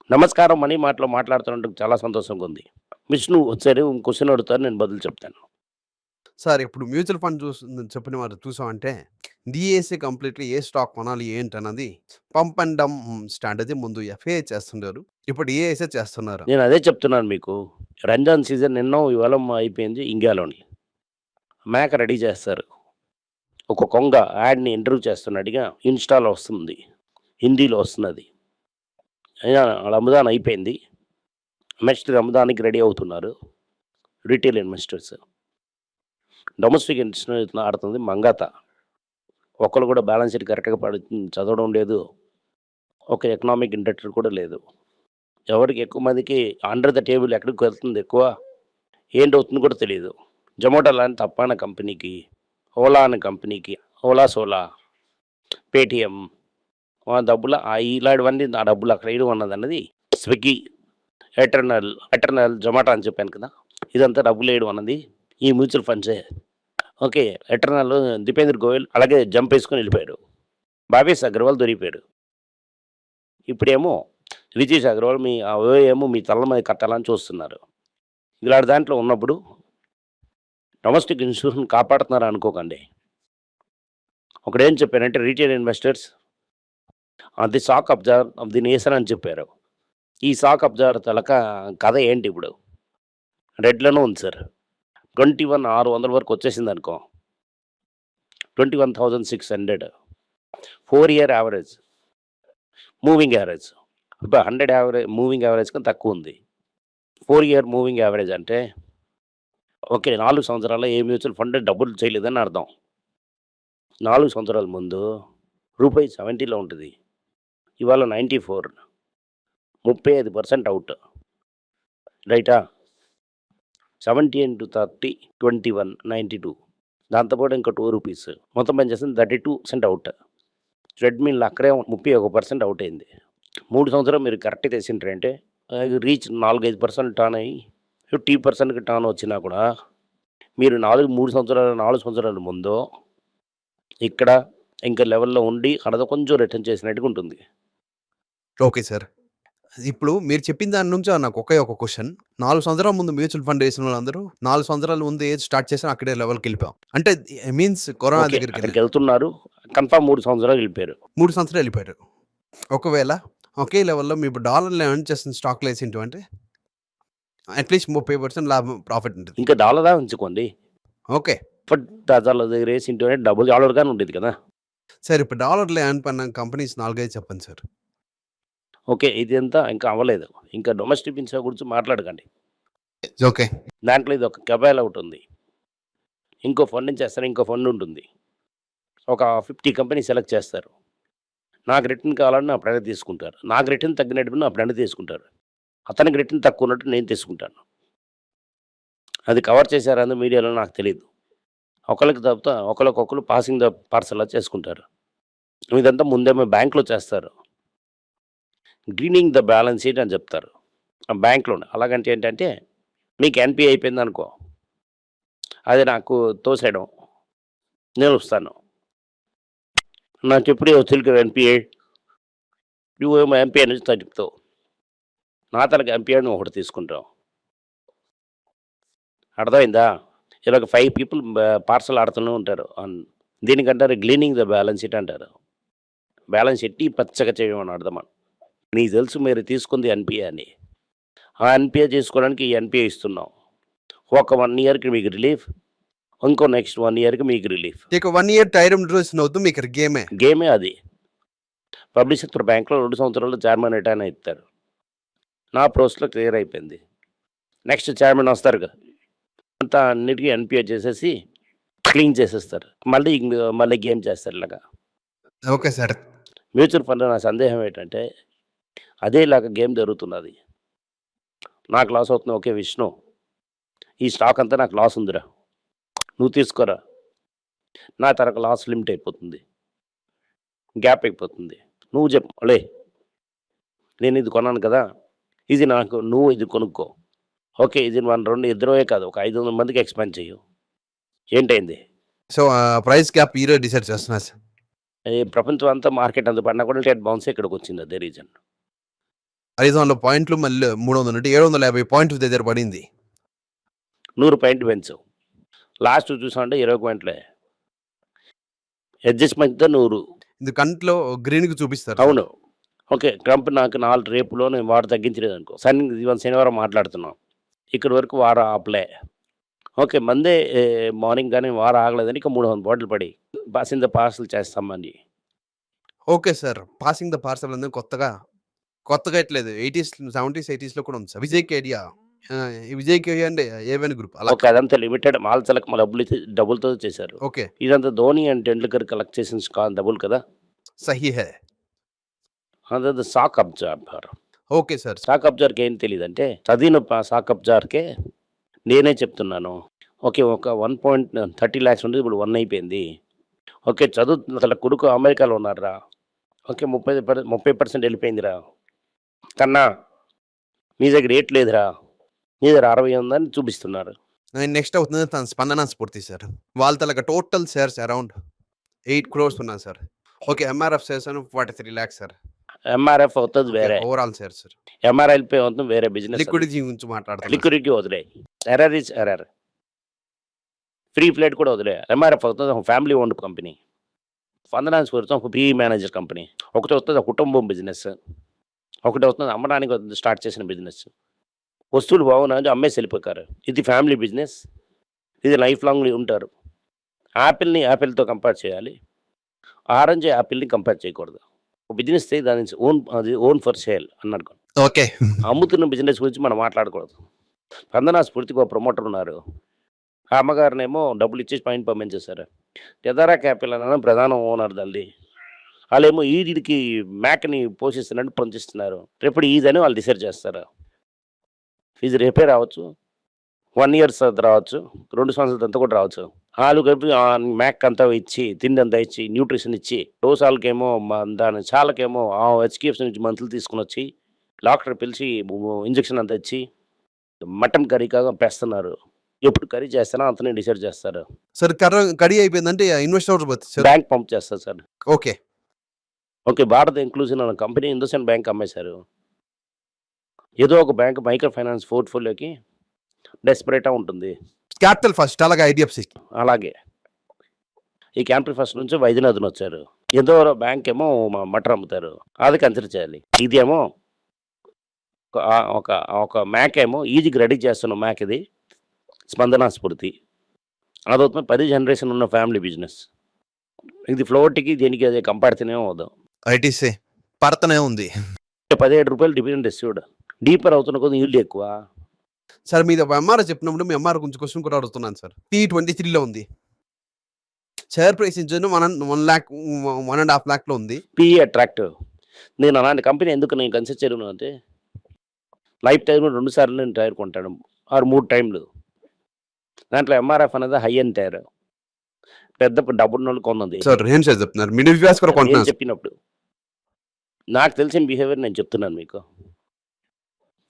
నమస్కారం మనీ మాటలో మాట్లాడుతున్నందుకు చాలా సంతోషంగా ఉంది. విష్ణు ఒకసారి క్వెషన్ అడుగుతారు. నేను బదులు చెప్తాను. సార్ ఇప్పుడు మ్యూచువల్ ఫండ్ చెప్పిన వారు చూసామంటే డీఏసీ కంప్లీట్‌లీ ఏ స్టాక్ కొనాలి ఏంటన్నది పంప్ అండ్ డంప్ స్ట్రాటజీ ముందు ఎఫ్ఏ చేస్తుండారు. ఇప్పుడు డీఏఎస్ఏ చేస్తున్నారు. నేను అదే చెప్తున్నాను మీకు. రంజాన్ సీజన్ నిన్నో ఇవాళ అయిపోయింది ఇండియాలోని. మేక రెడీ చేస్తారు. ఒక కొంగ యాడ్‌ని ఇంటర్వ్యూ చేస్తున్నట్టుగా ఇన్‌స్టాలో వస్తుంది. హిందీలో వస్తున్నది. అయినా రంజాన్ అయిపోయింది. నెక్స్ట్ రంజాన్‌కి రెడీ అవుతున్నారు రిటైల్ ఇన్వెస్టర్స్. డొమెస్టిక్ ఇన్వెస్టర్ ఆడుతుంది మంగాత. ఒక్కళ్ళు కూడా బ్యాలెన్స్ షీట్ కరెక్ట్‌గా చదవడం లేదు. ఒక ఎకనామిక్ ఇండక్టర్ కూడా లేదు. ఎవరికి ఎక్కువ మందికి అండర్ ద టేబుల్ ఎక్కడికి వెళ్తుంది ఎక్కువ, ఏంటవుతుందో కూడా తెలీదు. జొమాటో లాంటి తప్పైన కంపెనీకి, ఓలా అనే కంపెనీకి, ఓలా సోలా, పేటీఎం డబ్బులు ఇలాంటివన్నీ ఆ డబ్బులు అక్కడ వేయడం అన్నదన్నది స్విగ్గీ, ఎటర్నల్ జొమాటో అని చెప్పాను కదా! ఇదంతా డబ్బులు వేయడం అన్నది ఈ మ్యూచువల్ ఫండ్సే. ఓకే. ఎటర్నల్ దీపేంద్ర గోయల్ అలాగే జంప్ వేసుకొని వెళ్ళిపోయారు. భావేష్ అగర్వాల్ దొరికిపోయారు. ఇప్పుడేమో రితీష్ అగర్వాల్ ఏమో మీ తల మీద కట్టాలని చూస్తున్నారు. ఇలాంటి దాంట్లో ఉన్నప్పుడు డొమెస్టిక్ ఇన్స్టిట్యూషన్ కాపాడుతున్నారు అనుకోకండి. ఒకడేం చెప్పారంటే retail investors the shock absorb of the nation అని చెప్పారు. ఈ షాక్ అబ్జర్వ్ తలక కథ ఏంటి ఇప్పుడు? రెడ్‌లోనే ఉంది సార్. 21,600 వరకు వచ్చేసిందనుకో. 21,600 4 year average. Moving average. 100 moving average కన్నా తక్కువుంది. 4 ఇయర్ మూవింగ్ యావరేజ్ అంటే ఓకే. 4 సంవత్సరాల్లో ఏ మ్యూచువల్ ఫండ్ డబ్బులు చేయలేదని అర్థం. 4 సంవత్సరాల ముందు రూపాయి 70లో ఉంటది. ఇవాళ 94. 35% అవుట్. రైటా? 70 ఇంటూ 30 21 92. దాంతో పాటు ఇంకో రూ. 2 మొత్తం పనిచేస్తుంది 32% అవుట్. ట్రెడ్‌మిల్ అక్కడే 31% అవుట్ అయింది. 3 సంవత్సరాలు మీరు కరెక్ట్‌గా చేసిండ్రంటే రీచ్ 4, 5% టర్న్ అయ్యి 50%కి టర్న్ వచ్చినా కూడా మీరు 4 సంవత్సరాల ముందో ఇక్కడ ఇంకా లెవెల్‌లో ఉండి కొంచెం రిటర్న్ చేసినట్టుగా ఉంటుంది. Okay sir. ఇప్పుడు మీరు చెప్పిన దాని నుంచి నాకు ఒకే ఒక క్వెషన్. 4 సంవత్సరాల ముందు మ్యూచువల్ ఫండ్ ఏసినోళ్ళందరూ 4 సంవత్సరాల ముందు ఏది స్టార్ట్ చేసినా అక్కడే లెవెల్‌కెళ్ళిపోయాం. అంటే మీన్స్ కరోనా ఓకే. దగ్గరికెళ్ళారు. అక్కడికెళ్తున్నారు. కన్ఫర్మ్ 3 సంవత్సరాలు వెళ్ళిపోయారు. 3 సంవత్సరాలు ఎళ్ళిపోయారు. ఒకవేళ ఒకే లెవెల్‌లో మీ ఇప్పుడు డాలర్‌లో ఎర్న్ చేసిన స్టాక్‌లో ఏసింటివంటే అట్‌లీస్ట్ 30% లాభం ప్రాఫిట్ ఉంటది. ఇంకా డాలరా ఉంచుకోండి. ఓకే. బట్ డాలర్ల దగ్గర ఏసింటేనే డబుల్ డాలర్‌గానే ఉండేది కదా! సార్ ఇప్పుడు డాలర్‌లో ఎర్న్ పడిన కంపెనీస్ 4, 5 చెప్పండి సార్. ఓకే. ఇదంతా ఇంకా అవ్వలేదు. ఇంకా డొమెస్టిక్ ఇన్సా గురించి మాట్లాడకండి. ఓకే. దాంట్లో ఇదొక కెబాల్ ఒకటుంది. ఇంకో ఫండ్ నుంచి చేస్తారు. ఇంకో ఫండ్ ఉంటుంది. ఒక 50 కంపెనీ సెలెక్ట్ చేస్తారు. నాకు రిటర్న్ కావాలని నా ఫ్రెండ్ తీసుకుంటారు. నాకు రిటర్న్ తగ్గినట్టు నా ఫ్రెండ్ తీసుకుంటారు. అతనికి రిటర్న్ తక్కువ ఉన్నట్టు నేను తీసుకుంటాను. అది కవర్ చేశారని మీడియాలో నాకు తెలీదు. ఒకళ్ళకి తప్ప ఒకళ్ళకొకళ్ళు పాసింగ్ ద పార్సల్‌లా చేసుకుంటారు. ఇదంతా ముందేమో బ్యాంక్‌లో చేస్తారు. గ్రీనింగ్ ద బ్యాలెన్స్ షీట్ అని చెప్తారు. ఆ బ్యాంక్‌లోనే. అలాగంటే ఏంటంటే మీకు ఎన్‌పీఏ అయిపోయిందనుకో. అది నాకు తోసేయడం. నేనొస్తాను. నాకెప్పుడే వచ్చేది కదా ఎన్‌పీఏ. నువ్వేమో ఎన్‌పీఏ నుంచి తగ్గుతావు. నా తనకి ఎన్‌పీఏ అని ఒకటి తీసుకుంటావు. అర్థమైందా? ఇలాగ 5 పీపుల్ పార్సల్ ఆడుతూనే ఉంటారు. దీనికంటారు గ్లీనింగ్ ద బ్యాలెన్స్ షీట్ అంటారు. బ్యాలెన్స్ షీట్‌ని పచ్చగా చేయమని అర్థం. నీకు తెలుసు మీరు తీసుకుంది ఎన్‌పీఏ అని. ఆ ఎన్‌పీఏ చేసుకోవడానికి ఈ ఎన్‌పీఏ ఇస్తున్నాం. ఒక 1 ఇయర్‌కి మీకు రిలీఫ్. ఇంకో నెక్స్ట్ 1 ఇయర్‌కి మీకు రిలీఫ్. ఇక 1 ఇయర్ టైమ్ డ్యూరేషన్ అవుతుంది మీకు గేమే. గేమే అది. పబ్లిక్ సెక్టర్ బ్యాంక్‌లో 2 సంవత్సరాల్లో చైర్మన్ రిటైర్న్ అయితారు. నా ప్రోసెస్‌లో క్లియర్ అయిపోయింది. నెక్స్ట్ చైర్మన్ వస్తారుగా. అంతా అన్నిటికి ఎన్‌పీఏ చేసేసి క్లీన్ చేసేస్తారు. మళ్ళీ గేమ్ చేస్తారు ఇలాగా. Okay sir. మ్యూచువల్ ఫండ్‌లో నా సందేహం ఏంటంటే అదేలాగా గేమ్ జరుగుతున్నది. నాకు లాస్ అవుతుంది. ఓకే విష్ణు. ఈ స్టాక్ అంతా నాకు లాస్ ఉందిరా. నువ్వు తీసుకోరా. నా తరకు లాస్ లిమిట్ అయిపోతుంది. గ్యాప్ అయిపోతుంది. నువ్వు చెప్పు లే. నేను ఇది కొన్నాను కదా! ఇది నాకు నువ్వు ఇది కొనుక్కో. ఓకే. ఇది మన 2 ఇద్దరమే కాదు. ఒక 500 మందికి ఎక్స్‌పాండ్ చెయ్యు. ఏంటయింది? సో, ప్రైస్ గ్యాప్ ఈరోజు డిసైడ్ చేస్తున్నారు సార్. ఈ ప్రపంచం అంతా మార్కెట్ అంత పడినా కూడా స్టేట్ బౌన్సే ఇక్కడికొచ్చింది అదే రీజన్. 500 పాయింట్లు మళ్ళీ 300 నుండి 750 పాయింట్ల దగ్గర పడింది. 100 పాయింట్లు పెంచావు. లాస్ట్ చూసామంటే 20 పాయింట్లే. అడ్జస్ట్‌మెంట్‌తో 100. ఇది కంట్లో గ్రీన్‌కి చూపిస్తారు. అవును. ఓకే. ట్రంప్ నాకు 4 రేపులో నేను వాడు తగ్గించలేదనుకో. ఇవాళ శనివారం మాట్లాడుతున్నాం. ఇక్కడి వరకు వారం ఆపలే. ఓకే. మందే మార్నింగ్ గాని వారం ఆగలేదని ఇక 300 పాయింట్లు పడి పాసింగ్ ద పార్సల్ చేస్తామని. Okay sir. Passing the parcel అనేది కొత్తగా ఎట్లేదు. 80స్, 70స్, 80స్‌లో కూడా ఉంది సార్. విజయ్ కేడియా ఈ విజయ్ కేడియా అండ్ ఏవెన్ గ్రూప్ అలా. ఓకే. అదంతా లిమిటెడ్ మాల్చలకి డబ్బులతో చేశారు. ఓకే. ఇదంతా ధోని అండ్ టెండూల్కర్ కలెక్ట్ చేసిన డబ్బులు కదా! సహీ హై. అదది shock absorber. Okay sir. Shock అబ్జార్‌కి ఏం తెలీదంటే చదివిన సాక్ అబ్జార్‌కే నేనే చెప్తున్నాను. ఓకే. ఒక 1.30 లాక్స్ ఉండేది ఇప్పుడు 1 అయిపోయింది. ఓకే. అసల కొడుకు అమెరికాలో ఉన్నాడురా. ఓకే. 30% వెళ్ళిపోయిందిరా. కన్నా నీ దగ్గర ఏటి లేదురా. నీ దగ్గర 60 ఉందని చూపిస్తున్నారు. నెక్స్ట్ అవుతుంది తన స్పందన స్ఫూర్తి సార్. వాళ్ళ తాలూకా టోటల్ షేర్స్ అరౌండ్ 8 క్రోర్స్ ఉన్నాయి sir. Okay. MRF shares 43 lakhs sir. MRF అవుతది వేరే. Overall shares sir. ఎంఆర్ఎల్‌పై అవుతుంది వేరే బిజినెస్. లిక్విడిటీ గురించి మాట్లాడుతున్నాం. లిక్విడిటీ వదిలేయి. Error is error. Free flight కూడా వదిలేయి. ఎంఆర్ఎఫ్ అవుతుంది ఒక ఫ్యామిలీ ఓన్డ్ కంపెనీ. స్పందన స్ఫూర్తి ఒక పీఈ మేనేజర్ కంపెనీ. ఒకటి వస్తుంది కుటుంబం బిజినెస్. ఒకటి అవుతుంది అమ్మడానికి స్టార్ట్ చేసిన బిజినెస్. వస్తువులు బాగున్నాయని అమ్మేసి వెళ్ళిపోయారు. ఇది ఫ్యామిలీ బిజినెస్. ఇది లైఫ్ లాంగ్ ఉంటారు. యాపిల్‌ని యాపిల్‌తో కంపేర్ చేయాలి. ఆరెంజ్ యాపిల్‌ని కంపేర్ చేయకూడదు. ఒక బిజినెస్ దాని ఓన్ ఫర్ సేల్ అన్నాడు. ఓకే. అమ్ముతున్న బిజినెస్ గురించి మనం మాట్లాడకూడదు. స్పందన స్ఫూర్తికి ఒక ప్రమోటర్ ఉన్నారు. ఆ అమ్మగారినేమో డబ్బులు ఇచ్చేసి పైన పంపించేశారు. టెదరా క్యాపిటల్ అనే ప్రధాన ఓనర్ దానిది. వాళ్ళేమో ఈదికి మేకని పోషిస్తున్నట్టు పంచిస్తున్నారు. రేపు ఈదని వాళ్ళు డిసైడ్ చేస్తారు. ఇది రేపే రావచ్చు. 1 ఇయర్ రావచ్చు. 2 సంవత్సరాల అంతా కూడా రావచ్చు. ఆళ్ళు కలిపి మేక్ అంతా ఇచ్చి, తిండి అంతా ఇచ్చి, న్యూట్రిషన్ ఇచ్చి, డోసాలకేమో దాని చాలకేమో హెచ్‌కేఎఫ్‌సి నుంచి మందులు తీసుకొనొచ్చి, డాక్టర్ పిలిచి ఇంజెక్షన్ అంతా ఇచ్చి, మటన్ కర్రీ కాగా పెస్తున్నారు. ఎప్పుడు కర్రీ చేస్తానో అంతనే డిసైడ్ చేస్తారు. సార్ కర్రీ అయిపోయిందంటే ఇన్వెస్టర్స్ బతి సార్. బ్యాంక్ పంప్ చేస్తారు sir. Okay. Okay. Bharat inclusive అనే కంపెనీ హిందూస్థాన్ బ్యాంక్ అమ్మేశారు. ఏదో ఒక బ్యాంక్ మైక్రో ఫైనాన్స్ పోర్ట్‌ఫోలియోకి డెస్పరేట్‌గా ఉంటుంది. క్యాపిటల్ ఫస్ట్ అలాగే ఐడిఎఫ్‌సికి. అలాగే. ఈ క్యాపిటల్ ఫస్ట్ నుంచి వైద్యనాథన్ వచ్చారు. ఏదో బ్యాంక్ ఏమో మటన్ అమ్ముతారు. అది కన్సిడర్ చేయాలి. ఇదేమో ఒక మ్యాక్ ఏమో ఈజీకి రెడీ చేస్తున్న మ్యాక్ ఇది. స్పందన స్ఫూర్తి. అదవుతుంది 10 జనరేషన్ ఉన్న ఫ్యామిలీ బిజినెస్. ఇది ఫ్లోట్‌కి దేనికి అదే కంపారిజన్ అవ్వదు. ఐటీసీ పడతనే ఉంది. రూ. 17 డివిడెండ్ రిసీవ్డ్. డీపర్ అవుతున్న కొద్ది ఈల్డ్ ఎక్కువ. సార్ మీద ఎంఆర్ చెప్పినప్పుడు మీ ఎంఆర్ గురించి క్వశ్చన్ కూడా అడుగుతున్నాను సార్. T23లో ఉంది. షేర్ ప్రైస్ ఇంచు 1 లాక్ 1.5 లాక్‌లో ఉంది. PE attractive. నేను అలాంటి కంపెనీ ఎందుకు నేను కన్సిడర్ చేయను అంటే లైఫ్ టైమ్‌లో 2 సార్లు నేను టైర్ కొంటాను. 3 టైమ్‌లు. దాంట్లో ఎంఆర్ఎఫ్ అనేది హై ఎండ్ టైర్. పెద్ద డబ్బున్నోళ్ళు కొన్నది. సార్ ఏం సార్ చెప్తున్నారు? మిడిల్ క్లాస్ కూడా నేను కొంటున్నారు. చెప్పినప్పుడు. నాకు తెలిసిన బిహేవియర్ నేను చెప్తున్నాను మీకు.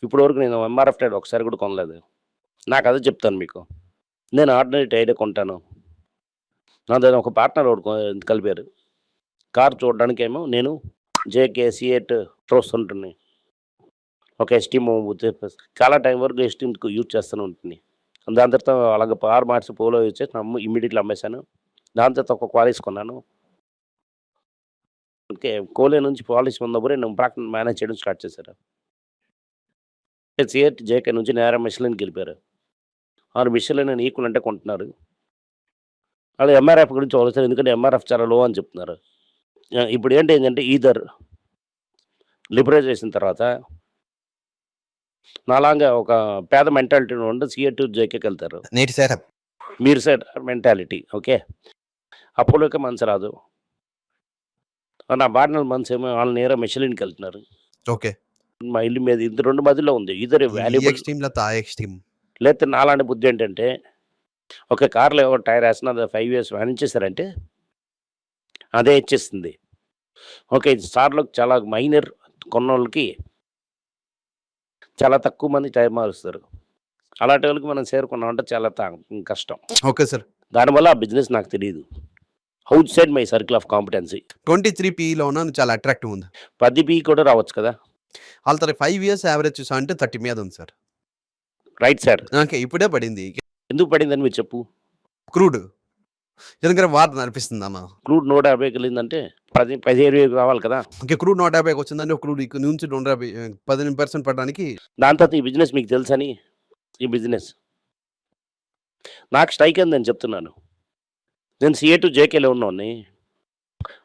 ఇప్పటివరకు నేను ఎంఆర్ఎఫ్ టైర్ ఒకసారి కూడా కొనలేదు. నాకు అదే చెప్తాను మీకు. నేను ఆర్డినరీ టైరే కొంటాను. నా దగ్గర ఒక పార్ట్నర్ ఒకడు కలిపారు. కార్ చూడడానికేమో నేను జేకే సిఎట్ చూస్తుంటుంది. ఒక ఎస్టీమ్ చాలా టైం వరకు ఎస్టీమ్‌కి యూజ్ చేస్తూనే ఉంటుంది. దాని తర్వాత అలాగే కార్ మార్చి పోలో యూజ్ చేసి ఇమ్మీడియేట్‌లీ అమ్మేశాను. దాని తర్వాత ఒక క్వాలిస్ కొన్నాను. ఓకే. కోలే నుంచి పాలిష్ ఉన్నప్పుడే నేను ప్రాక్టీస్ మేనేజ్ చేయడం స్టార్ట్ చేశారు. సిఎట్, జేకే నుంచి నేరా మిషలిన్‌కి వెళ్ళిపోయారు. ఆరు మిషలిన్ ఈక్వల్ అంటే కొంటున్నారు. అలా ఎంఆర్ఎఫ్ గురించి ఆలోచన ఎందుకంటే ఎంఆర్ఎఫ్ చాలా లో అని చెప్తున్నారు. ఇప్పుడు ఏంటంటే ఈథర్ లిబరలైజ్ చేసిన తర్వాత నాలాగా ఒక పేద మెంటాలిటీ ఉండి సిఎట్, జేకేకి వెళ్తారు. నేటి సెటప్. మీరు సెట్ మెంటాలిటీ. ఓకే. అపోలోకి మనసు రాదు. నా పార్ట్నర్ మనసు ఏమో వాళ్ళు నేరా మిషలిన్‌కి వెళ్తున్నారు. ఓకే. మా ఇల్లు మీద ఇది 2 మధ్యలో ఉంది. ఈథర్ వాల్యుబుల్ ఎక్స్‌ట్రీమ్ లేకపోతే ఆ ఎక్స్‌ట్రీమ్. లేకపోతే నాలాంటి బుద్ధి ఏంటంటే ఒక కార్‌లో ఎవరో టైర్ వేస్తున్నా అది 5 ఇయర్స్ వానిచ్చేసారంటే అదే ఇచ్చేస్తుంది. ఓకే. ఇది స్టార్‌లో చాలా మైనర్ కొన్నోళ్ళకి చాలా తక్కువ మంది టైర్ మారుస్తారు. అలాంటి వాళ్ళకి మనం షేర్ కొన్నామంటే చాలా కష్టం. Okay sir. దానివల్ల ఆ బిజినెస్ నాకు తెలీదు. Out side my circle of competency. 23 పీఈలో ఉన్న చాలా అట్రాక్టివ్ ఉంది. 10 పీ కూడా రావచ్చు కదా! వాళ్ళ 5 ఇయర్స్ యావరేజ్ చూసా అంటే 30 మీద ఉంది సార్. Right sir. ఓకే. ఇప్పుడే పడింది. ఎందుకు పడిందని మీరు చెప్పు. క్రూడ్. ఎందుకంటే వార్ నడిపిస్తుందన్న. క్రూడ్ 150కి వెళ్ళిందంటే 15,000 రావాలి కదా. ఓకే. క్రూడ్ 150కి వచ్చిందంటే ఒక క్రూడ్ ఇక్కడ నుంచి 150 18% పడడానికి దాని తర్వాత ఈ బిజినెస్ మీకు తెలుసని ఈ బిజినెస్ నాకు స్ట్రైక్ అయిందని చెప్తున్నాను. నేను సిఏ టు జేకేలో ఉన్నోడిని.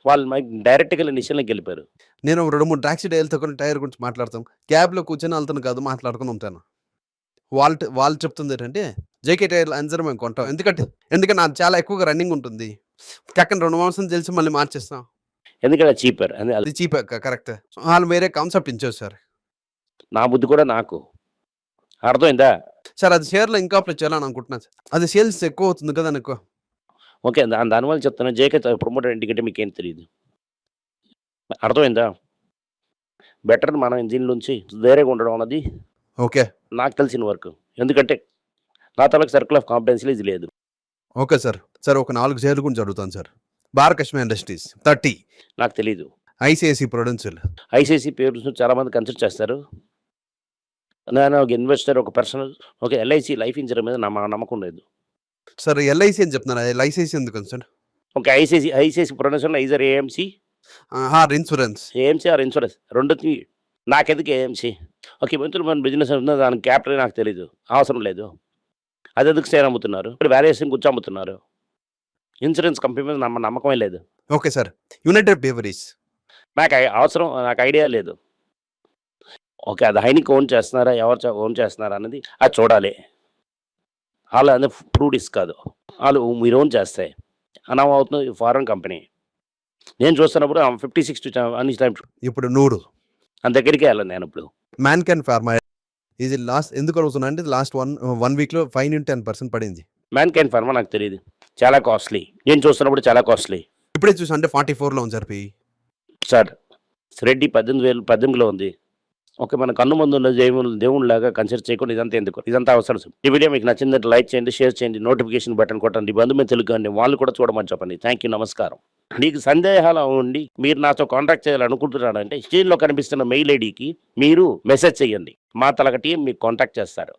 వాళ్ళు డైరెక్ట్గా నిషన్లోకి వెళ్ళిపోయారు. నేను 2, 3 టాక్సీ డైల్తో కొన్ని టైర్ గురించి మాట్లాడతాం. క్యాబ్‌లో కూర్చొని ఆళ్ళతోని కాదు మాట్లాడుకొని ఉంటాను. వాళ్ళు చెప్తుంది ఏంటంటే జేకే టైర్‌లు అందరం మేము కొంటాం. ఎందుకంటే నాది చాలా ఎక్కువగా రన్నింగ్ ఉంటుంది. టక్కన 2 మాసాలు తెలిసి మళ్ళీ మార్చేస్తాం. ఎందుకంటే చీపర్ అని అది చీప్ కరెక్ట్. వాళ్ళు వేరే కాన్సెప్ట్ ఇచ్చారు సార్. నా బుద్ధి కూడా నాకు అర్థమైందా. సార్ అది షేర్‌లో ఇన్కార్పొరేట్ చేయాలని అనుకుంటున్నాను సార్. అది సేల్స్ ఎక్కువ అవుతుంది కదా నాకు. ఓకే. దానివల్ల చెప్తాను జేకే ప్రమోటర్ ఎందుకంటే మీకేం తెలియదు. అర్థమైందా. బెటర్ మనం దీని నుంచి వేరేగా ఉండడం అన్నది ఓకే. నాకు తెలిసిన వర్క్. ఎందుకంటే నా తాలూకు సర్కిల్ ఆఫ్ కాంపిటెన్సీలో ఇది లేదు. Okay sir. సార్ ఒక 4 షేర్ల గురించి అడుగుతాను సార్. భారతకృష్ణ ఇండస్ట్రీస్ 30, నాకు తెలీదు. ICICI Prudential. ఐసీఐసీ పేరు చాలామంది కన్సిడర్ చేస్తారు. నేను ఒక ఇన్వెస్టర్, ఒక పర్సనల్, ఒక ఎల్ఐసి లైఫ్ ఇన్సూరెన్స్ మీద నమ్మకం లేదు. సార్ ఎల్ఐసీ అని చెప్తున్నారు. ఎల్ఐసీసీ ఎందుకని సార్? ఒక ICICI Prudential IISER AMC insurance. AMC are insurance రెండుకి నాకెందుకు ఏఎంసీ. ఓకే. మంత్రులు మన బిజినెస్ ఉందో దానికి క్యాపిటల్ నాకు తెలీదు, అవసరం లేదు. అది ఎందుకు షేర్ అమ్ముతున్నారు, వాల్యుయేషన్ కూర్చో అమ్ముతున్నారు. ఇన్సూరెన్స్ కంపెనీ మీద నమ్మకమే లేదు. Okay sir. United breweries. నాకు ఐడియా లేదు. ఓకే. అది హైనిక్ ఓన్ చేస్తున్నారా, ఎవరు ఓన్ చేస్తున్నారా అనేది అది చూడాలి. వాళ్ళు అంటే ఫ్రూడిస్ కాదు, వాళ్ళు మీరు ఓన్ చేస్తే అనవ అవుతుంది ఫారెన్ కంపెనీ. నేను చూస్తున్నప్పుడు 50-60 అని టైం ఇప్పుడు 100. అని దగ్గరికి వెళ్ళాను నేను. ఇప్పుడు మ్యాన్కైన్ ఫార్మా ఇది లాస్ట్ ఎందుకు అడుగుతున్నా అంటే లాస్ట్ 1 వీక్‌లో 5-10% పడింది. మ్యాన్కైన్ ఫార్మా నాకు తెలియదు, చాలా కాస్ట్లీ. నేను చూస్తున్నప్పుడు చాలా కాస్ట్లీ. ఇప్పుడే చూసా అంటే 44లో ఉంది సార్ పి. సార్ రెడ్డి 18,018లో ఉంది. ఓకే. మన కన్ను ముందు ఉన్న దేవుళ్ళలాగా కన్సిడర్ చేయకుండా ఇదంతా ఎందుకు, ఇదంతా అవసరం. ఈ వీడియో మీకు నచ్చిందంటే లైక్ చేయండి, షేర్ చేయండి, నోటిఫికేషన్ బటన్ కొట్టండి, బంధుమిత్రులు కానీ వాళ్ళు కూడా చూడమని చెప్పండి. థ్యాంక్ యూ, నమస్కారం. మీకు సందేహాలు ఉండి మీరు నాతో కాంటాక్ట్ చేయాలనుకుంటున్నారంటే స్క్రీన్లో కనిపిస్తున్న మెయిల్ ఐడికి మీరు మెసేజ్ చేయండి. మా తలక టీం మీకు కాంటాక్ట్ చేస్తారు.